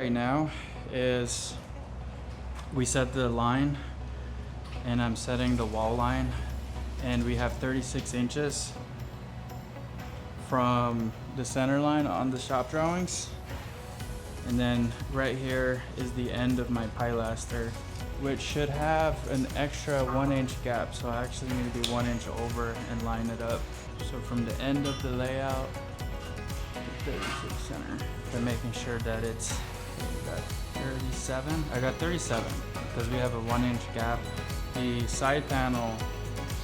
right now is we set the line and I'm setting the wall line, and we have 36 inches from the center line on the shop drawings. And then right here is the end of my pilaster, which should have an extra 1 inch gap. So I actually need to be 1 inch over and line it up. So from the end of the layout, to 36 center, I'm making sure that it's, we got 37. I got 37 because we have a 1 inch gap. The side panel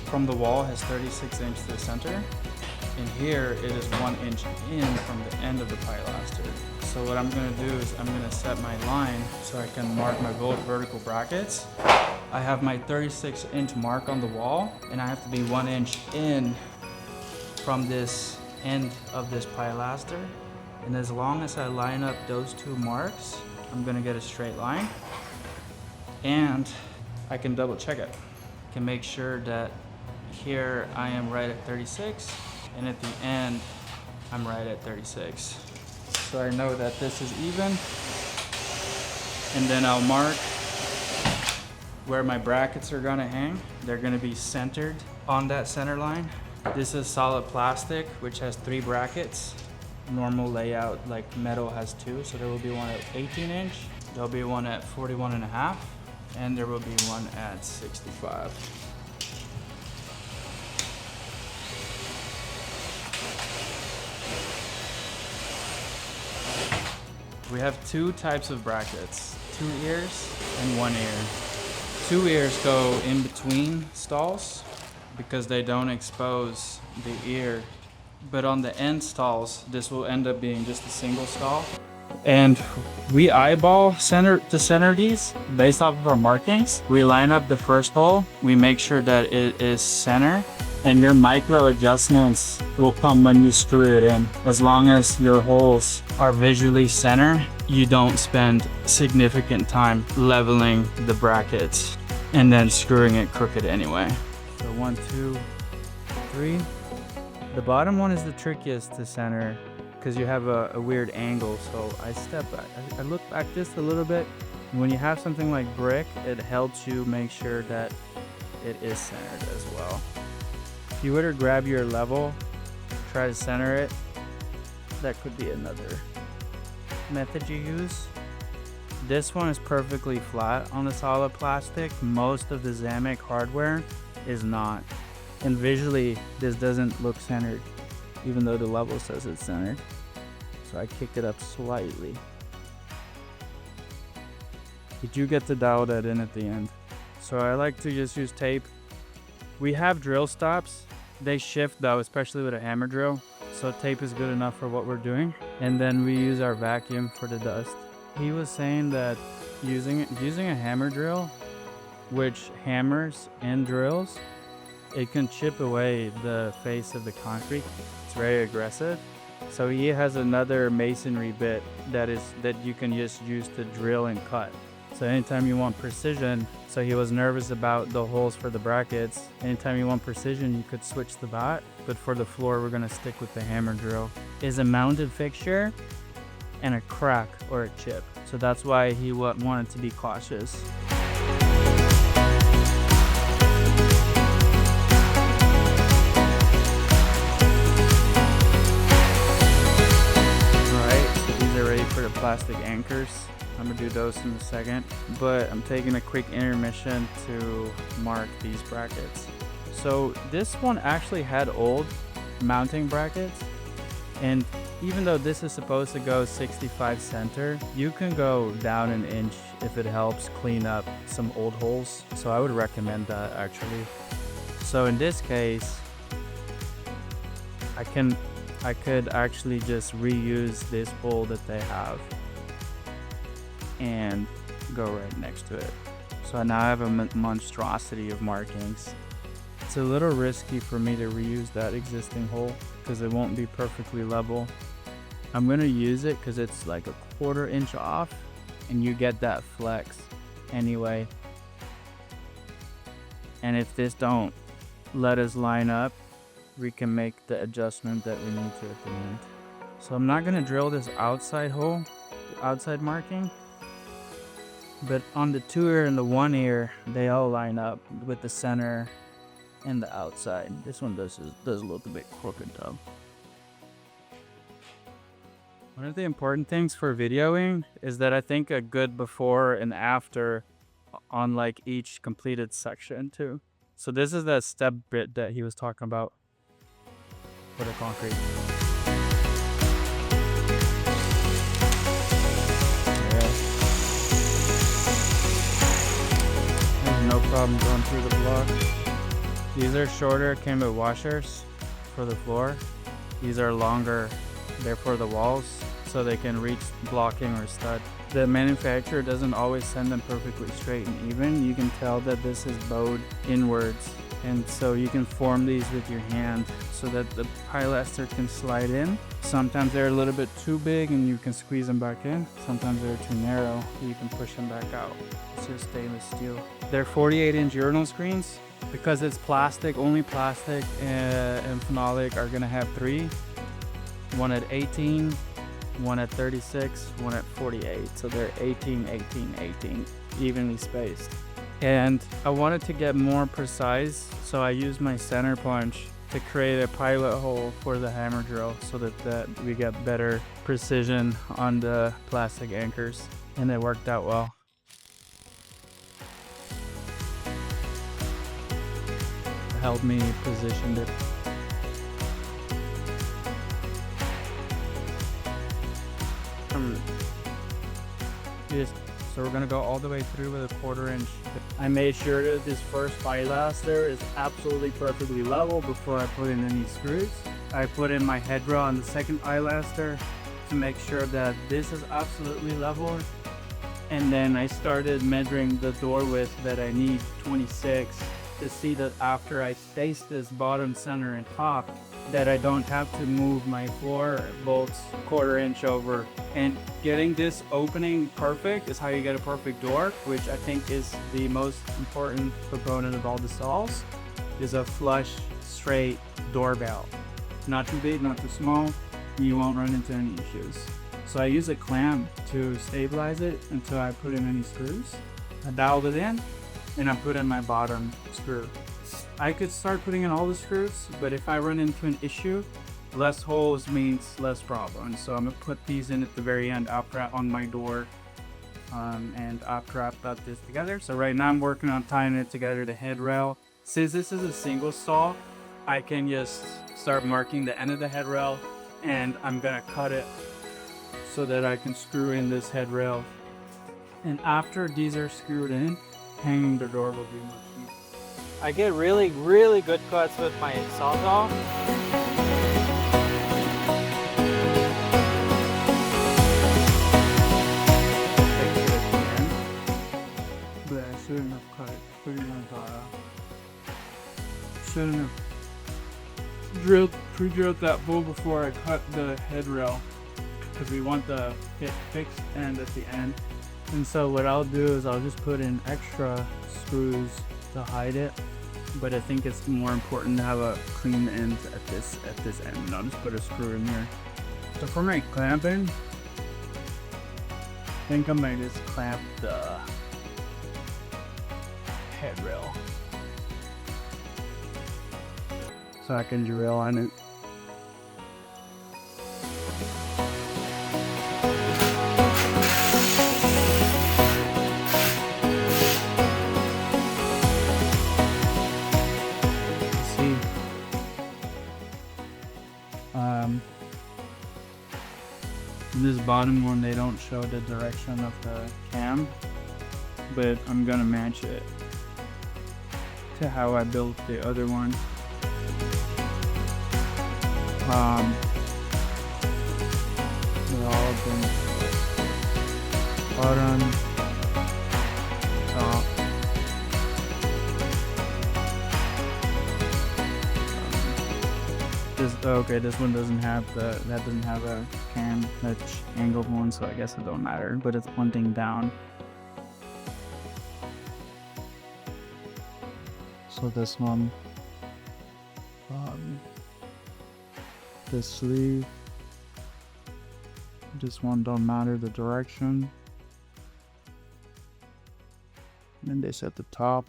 from the wall has 36 inch to the center. And here it is 1 inch in from the end of the pilaster. So what I'm gonna do is I'm gonna set my line so I can mark my vertical brackets. I have my 36 inch mark on the wall, and I have to be 1 inch in from this end of this pilaster. And as long as I line up those two marks, I'm gonna get a straight line. And I can double check it. I can make sure that here I am right at 36, and at the end, I'm right at 36. So I know that this is even, and then I'll mark where my brackets are gonna hang. They're gonna be centered on that center line. This is solid plastic, which has 3 brackets. Normal layout, like metal, has 2, so there will be one at 18 inch, there'll be one at 41.5, and there will be one at 65. We have 2 types of brackets, 2 ears and 1 ear. 2 ears go in between stalls because they don't expose the ear. But on the end stalls, this will end up being just a single stall. And we eyeball to center these based off of our markings. We line up the first hole, we make sure that it is center, and your micro adjustments will come when you screw it in. As long as your holes are visually center, you don't spend significant time leveling the brackets and then screwing it crooked anyway. So 1, 2, 3. The bottom one is the trickiest to center because you have a weird angle. So I step back, I look back just a little bit. When you have something like brick, it helps you make sure that it is centered as well. If you were to grab your level, try to center it, that could be another method you use. This one is perfectly flat on the solid plastic. Most of the Zamek hardware is not. And visually, this doesn't look centered, even though the level says it's centered. So I kicked it up slightly. You do get to dial that in at the end. So I like to just use tape. We have drill stops. They shift though, especially with a hammer drill. So tape is good enough for what we're doing. And then we use our vacuum for the dust. He was saying that using a hammer drill, which hammers and drills, it can chip away the face of the concrete. It's very aggressive. So he has another masonry bit that you can just use to drill and cut. So anytime you want precision, so he was nervous about the holes for the brackets. Anytime you want precision, you could switch the bat. But for the floor, we're gonna stick with the hammer drill. Is a mounted fixture and a crack or a chip. So that's why he wanted to be cautious. For the plastic anchors, I'm gonna do those in a second, but I'm taking a quick intermission to mark these brackets. So this one actually had old mounting brackets, and even though this is supposed to go 65 center, you can go down an inch if it helps clean up some old holes. So I would recommend that actually. So in this case, I could actually just reuse this hole that they have and go right next to it. So now I have a monstrosity of markings. It's a little risky for me to reuse that existing hole because it won't be perfectly level. I'm gonna use it because it's like a 1/4 inch off and you get that flex anyway. And if this don't let us line up, we can make the adjustment that we need to at the end. So I'm not gonna drill this outside hole. outside marking. But on the 2 ear and the 1 ear, they all line up with the center and the outside. This one does look a bit crooked though. One of the important things for videoing is that I think a good before and after on like each completed section too. So this is the step bit that he was talking about for the concrete. No problem going through the block. These are shorter, came with washers for the floor. These are longer, they're for the walls, so they can reach blocking or stud. The manufacturer doesn't always send them perfectly straight and even. You can tell that this is bowed inwards, and so you can form these with your hand so that the pilaster can slide in. Sometimes they're a little bit too big and you can squeeze them back in. Sometimes they're too narrow, you can push them back out. It's just stainless steel. They're 48-inch urinal screens. Because it's plastic, only plastic and phenolic are gonna have 3. One at 18, one at 36, one at 48. So they're 18, 18, 18, evenly spaced. And I wanted to get more precise, so I used my center punch to create a pilot hole for the hammer drill so that we get better precision on the plastic anchors, and it worked out well. Helped me position it. So we're gonna go all the way through with a 1/4 inch. I made sure that this first pilaster is absolutely perfectly level before I put in any screws. I put in my headrail on the second pilaster to make sure that this is absolutely level. And then I started measuring the door width that I need, 26, to see that after I space this bottom, center, and top, that I don't have to move my floor bolts 1/4 inch over. And getting this opening perfect is how you get a perfect door, which I think is the most important component of all the stalls, is a flush, straight doorbell. Not too big, not too small, you won't run into any issues. So I use a clamp to stabilize it until I put in any screws. I dialed it in, and I put in my bottom screw. I could start putting in all the screws, but if I run into an issue, less holes means less problems. So I'm gonna put these in at the very end after on my door, and after I've got this together. So right now I'm working on tying it together to headrail. Since this is a single stall, I can just start marking the end of the headrail, and I'm gonna cut it so that I can screw in this headrail. And after these are screwed in, hanging the door will be much easier. I get really good cuts with my sawzall. But I shouldn't have cut shouldn't have pre-drilled that bowl before I cut the headrail, because we want the fixed end at the end. And so what I'll do is I'll just put in extra screws to hide it, but I think it's more important to have a clean end at this end. And I'll just put a screw in here. So for my clamping, I think I might just clamp the headrail so I can drill on it. This bottom one, they don't show the direction of the cam, but I'm gonna match it to how I built the other one. With all of them, bottom, top, okay, this one doesn't have that doesn't have a cam, that's angled one, so I guess it don't matter, but it's pointing down. So this one, this sleeve, This one don't matter the direction. And this at the top.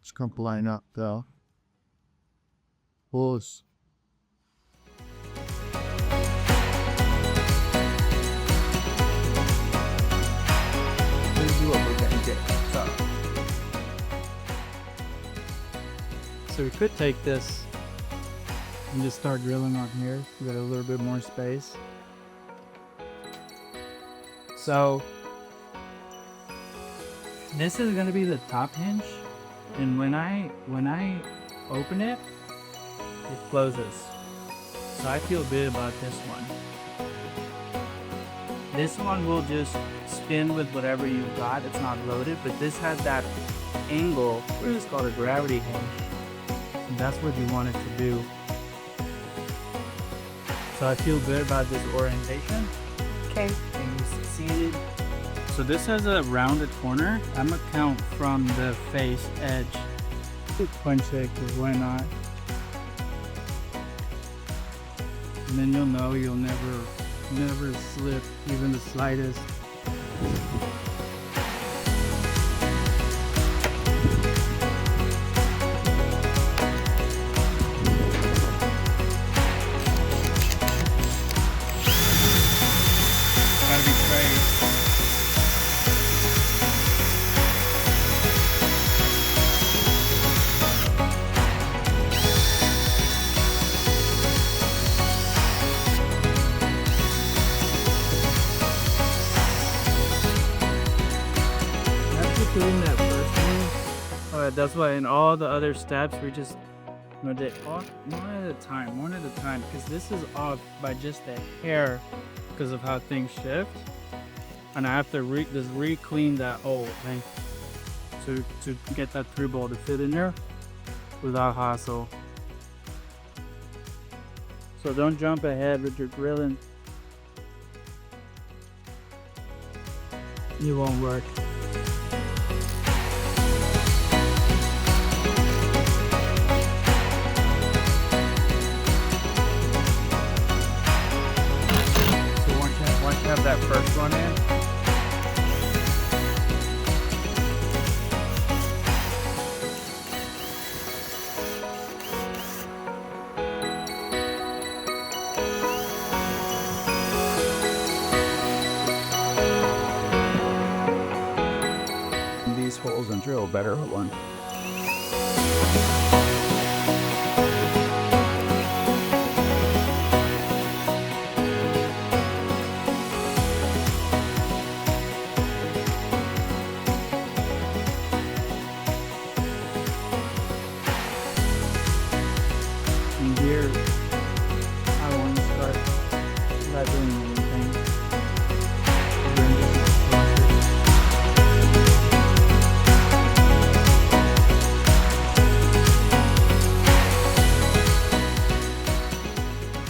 It's gonna line up though. Close. This is what we're gonna get. So we could take this and just start drilling on here. We got a little bit more space. So this is gonna be the top hinge, and when I open it, it closes. So I feel good about this one. This one will just spin with whatever you've got. It's not loaded, but this has that angle. What is called a gravity hinge. And that's what you want it to do. So I feel good about this orientation. Okay. And you succeeded. So this has a rounded corner. I'm gonna count from the face edge. Punch it, because why not? And then you'll know you'll never slip even the slightest. Gotta be straight. Doing that first one. Alright, that's why in all the other steps we just one at a time, because this is off by just a hair because of how things shift, and I have to just re-clean that hole thing to get that through ball to fit in there without hassle. So don't jump ahead with your drilling. It won't work. Have that first one in. These holes and drill better one. Here, I want to start leveling anything.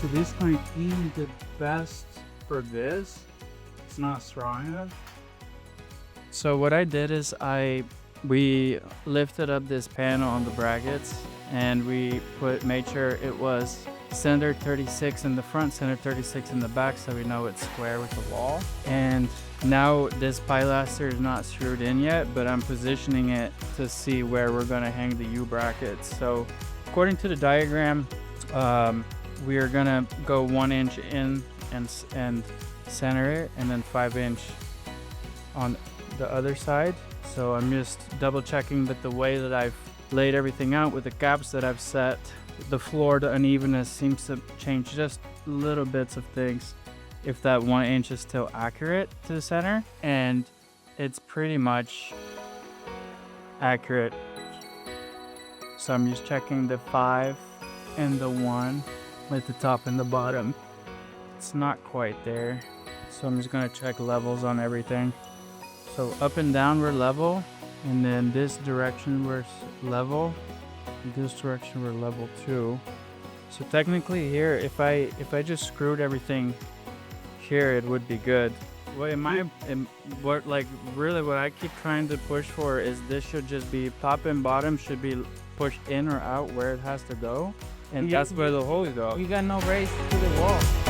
So this might be the best for this. It's not strong enough. So what I did is we lifted up this panel on the brackets, and we made sure it was center 36 in the front, center 36 in the back, so we know it's square with the wall. And now this pilaster is not screwed in yet, but I'm positioning it to see where we're gonna hang the U brackets. So according to the diagram, we are gonna go 1 inch in and center it, and then 5 inch on the other side. So I'm just double checking that the way that I've laid everything out with the gaps that I've set, the floor, the unevenness seems to change just little bits of things. If that 1 inch is still accurate to the center, and it's pretty much accurate. So I'm just checking the 5 and the 1 at the top and the bottom. It's not quite there. So I'm just gonna check levels on everything. So up and down we're level, and then this direction we're level, this direction we're level too. So technically here, if I just screwed everything here, it would be good. What what I keep trying to push for is this should just be top and bottom should be pushed in or out where it has to go. And Yeah. that's where the holes go. You got no raise to the wall.